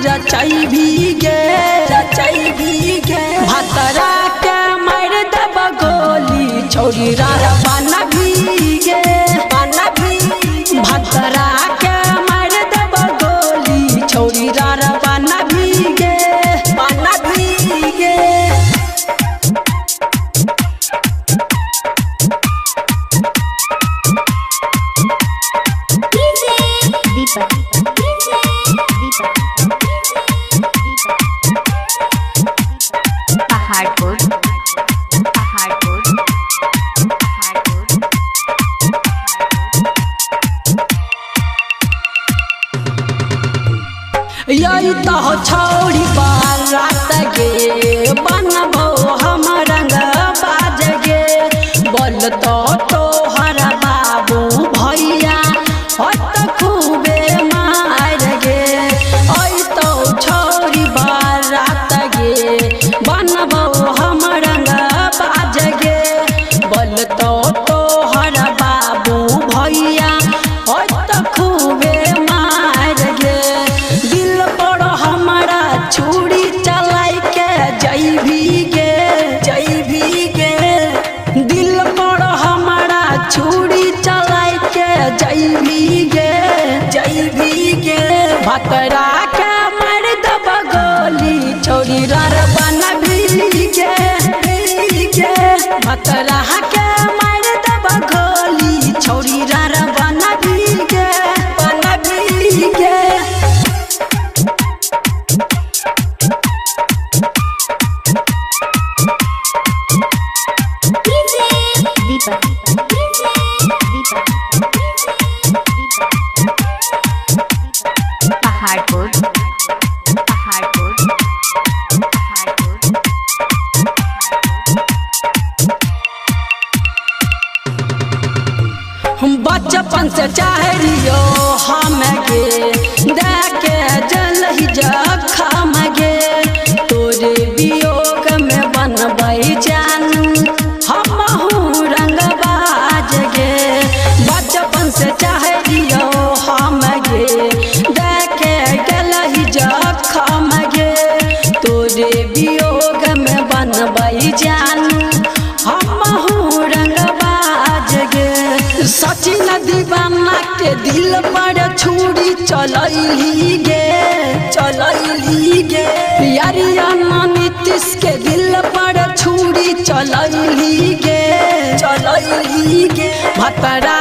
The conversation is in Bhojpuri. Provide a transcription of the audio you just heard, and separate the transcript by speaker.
Speaker 1: रचाई भीगे भतरा के मार दब गोली छोड़ी रावण भीगे भतरा के मार दब गोली छोड़ी रावण भीगे यही तो छोड़ी बारात गे बनबो हम रंग बाज गे बोल तो तोहर बाबू भैया हत खूबे मार गे ओई तो छोड़ी बारात गे बनबो हम रंग बाज गे बोल तो तोहर बाबू भैया हत खूबे मार गे छुरी चलाई के जई भीगे दिल पर हमारा छुरी चलाई के जई भीगे भतरा के मार दब गोली छोड़ी रावण भीगे भतरा के मार दब गोली छोड़ी रावण भीगे बचपन से चाहरियो हम गे देखे जल ही जखम गे तोरे वियोग में बनबै जान हमहू रंगबाज गे बचपन से चाहरियो हम गे देखे गल ही जखम गे तोरे वियोग में बनबै जान हमहू रंगबाज गे सचिन दीवाना के दिल पर छुरी चलैली गे यारियाना नीतीश के दिल पर छुरी चलैली गे भतरा